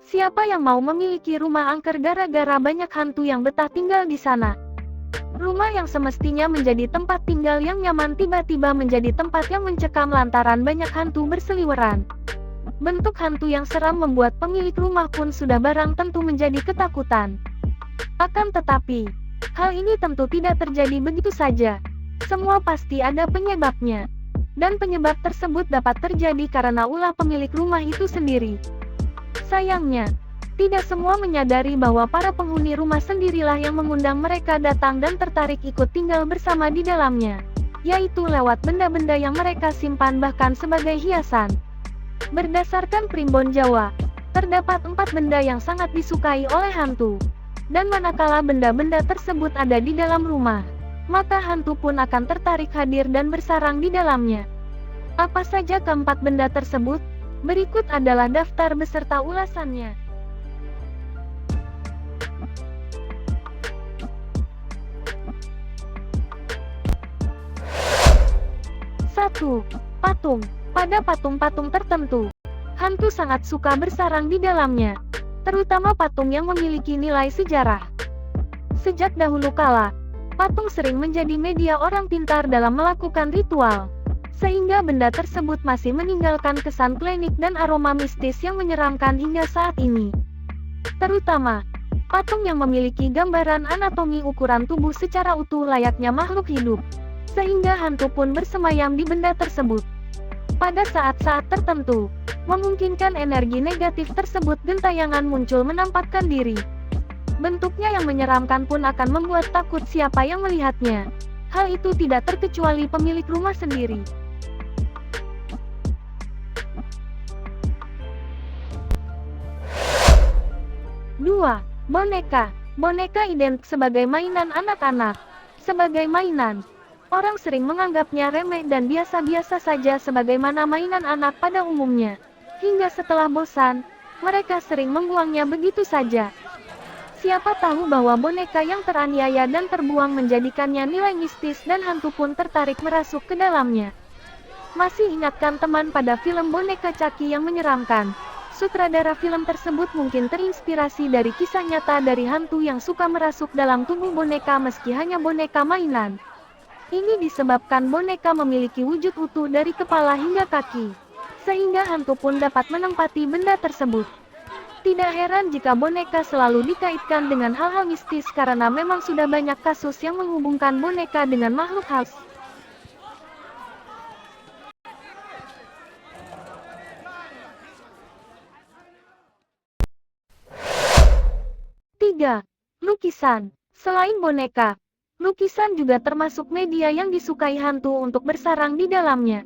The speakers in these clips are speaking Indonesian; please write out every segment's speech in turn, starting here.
Siapa yang mau memiliki rumah angker gara-gara banyak hantu yang betah tinggal di sana? Rumah yang semestinya menjadi tempat tinggal yang nyaman tiba-tiba menjadi tempat yang mencekam lantaran banyak hantu berseliweran. Bentuk hantu yang seram membuat pemilik rumah pun sudah barang tentu menjadi ketakutan. Akan tetapi, hal ini tentu tidak terjadi begitu saja. Semua pasti ada penyebabnya. Dan penyebab tersebut dapat terjadi karena ulah pemilik rumah itu sendiri. Sayangnya, tidak semua menyadari bahwa para penghuni rumah sendirilah yang mengundang mereka datang dan tertarik ikut tinggal bersama di dalamnya, yaitu lewat benda-benda yang mereka simpan bahkan sebagai hiasan. Berdasarkan Primbon Jawa, terdapat 4 benda yang sangat disukai oleh hantu. Dan manakala benda-benda tersebut ada di dalam rumah, maka hantu pun akan tertarik hadir dan bersarang di dalamnya. Apa saja keempat benda tersebut? Berikut adalah daftar beserta ulasannya. 1. Patung. Pada patung-patung tertentu, hantu sangat suka bersarang di dalamnya, terutama patung yang memiliki nilai sejarah. Sejak dahulu kala, patung sering menjadi media orang pintar dalam melakukan ritual, sehingga benda tersebut masih meninggalkan kesan klinik dan aroma mistis yang menyeramkan hingga saat ini. Terutama, patung yang memiliki gambaran anatomi ukuran tubuh secara utuh layaknya makhluk hidup, sehingga hantu pun bersemayam di benda tersebut. Pada saat-saat tertentu, memungkinkan energi negatif tersebut gentayangan muncul menampakkan diri. Bentuknya yang menyeramkan pun akan membuat takut siapa yang melihatnya. Hal itu tidak terkecuali pemilik rumah sendiri. 2. Boneka. Boneka identik sebagai mainan anak-anak. Sebagai mainan, orang sering menganggapnya remeh dan biasa-biasa saja sebagaimana mainan anak pada umumnya. Hingga setelah bosan, mereka sering membuangnya begitu saja. Siapa tahu bahwa boneka yang teraniaya dan terbuang menjadikannya nilai mistis dan hantu pun tertarik merasuk ke dalamnya. Masih ingatkan teman pada film boneka Chucky yang menyeramkan? Sutradara film tersebut mungkin terinspirasi dari kisah nyata dari hantu yang suka merasuk dalam tubuh boneka meski hanya boneka mainan. Ini disebabkan boneka memiliki wujud utuh dari kepala hingga kaki, sehingga hantu pun dapat menempati benda tersebut. Tidak heran jika boneka selalu dikaitkan dengan hal-hal mistis karena memang sudah banyak kasus yang menghubungkan boneka dengan makhluk halus. 3. Lukisan. Selain boneka, lukisan juga termasuk media yang disukai hantu untuk bersarang di dalamnya.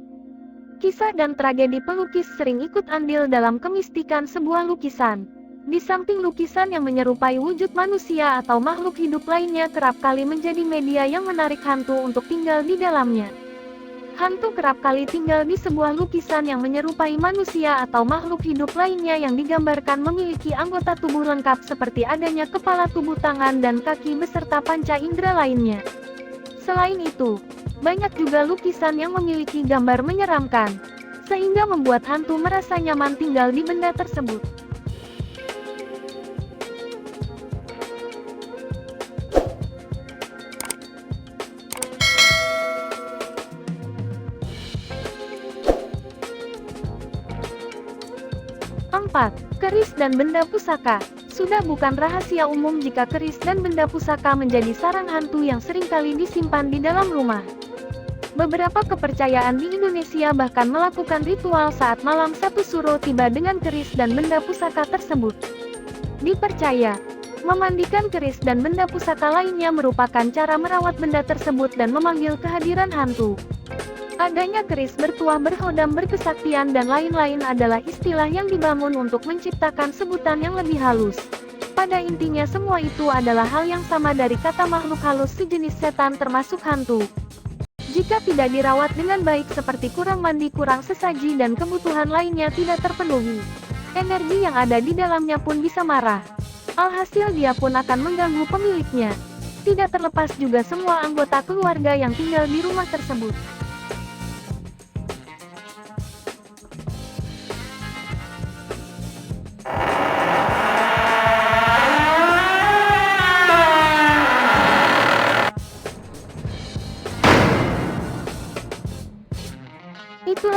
Kisah dan tragedi pelukis sering ikut andil dalam kemistikan sebuah lukisan. Di samping lukisan yang menyerupai wujud manusia atau makhluk hidup lainnya kerap kali menjadi media yang menarik hantu untuk tinggal di dalamnya. Hantu kerap kali tinggal di sebuah lukisan yang menyerupai manusia atau makhluk hidup lainnya yang digambarkan memiliki anggota tubuh lengkap seperti adanya kepala, tubuh, tangan, dan kaki beserta panca indera lainnya. Selain itu, banyak juga lukisan yang memiliki gambar menyeramkan, sehingga membuat hantu merasa nyaman tinggal di benda tersebut. 4. Keris dan benda pusaka. Sudah bukan rahasia umum jika keris dan benda pusaka menjadi sarang hantu yang seringkali disimpan di dalam rumah. Beberapa kepercayaan di Indonesia bahkan melakukan ritual saat malam satu suro tiba dengan keris dan benda pusaka tersebut. Dipercaya, memandikan keris dan benda pusaka lainnya merupakan cara merawat benda tersebut dan memanggil kehadiran hantu. Adanya keris bertuah berhodam berkesaktian dan lain-lain adalah istilah yang dibangun untuk menciptakan sebutan yang lebih halus. Pada intinya semua itu adalah hal yang sama dari kata makhluk halus sejenis setan termasuk hantu. Jika tidak dirawat dengan baik seperti kurang mandi, kurang sesaji dan kebutuhan lainnya tidak terpenuhi, energi yang ada di dalamnya pun bisa marah. Alhasil dia pun akan mengganggu pemiliknya. Tidak terlepas juga semua anggota keluarga yang tinggal di rumah tersebut.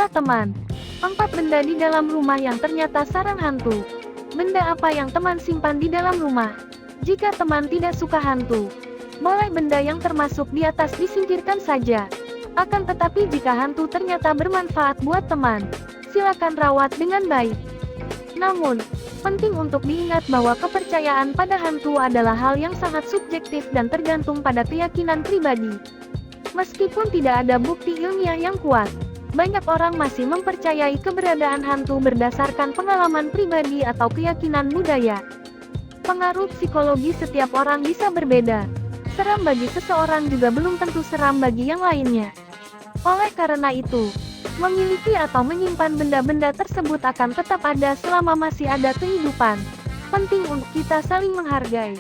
adalah teman. 4 benda di dalam rumah yang ternyata sarang hantu. Benda apa yang teman simpan di dalam rumah? Jika teman tidak suka hantu, boleh benda yang termasuk di atas disingkirkan saja. Akan tetapi jika hantu ternyata bermanfaat buat teman, silakan rawat dengan baik. Namun, penting untuk diingat bahwa kepercayaan pada hantu adalah hal yang sangat subjektif dan tergantung pada keyakinan pribadi. Meskipun tidak ada bukti ilmiah yang kuat, banyak orang masih mempercayai keberadaan hantu berdasarkan pengalaman pribadi atau keyakinan budaya. Pengaruh psikologi setiap orang bisa berbeda. Seram bagi seseorang juga belum tentu seram bagi yang lainnya. Oleh karena itu, memiliki atau menyimpan benda-benda tersebut akan tetap ada selama masih ada kehidupan. Penting untuk kita saling menghargai.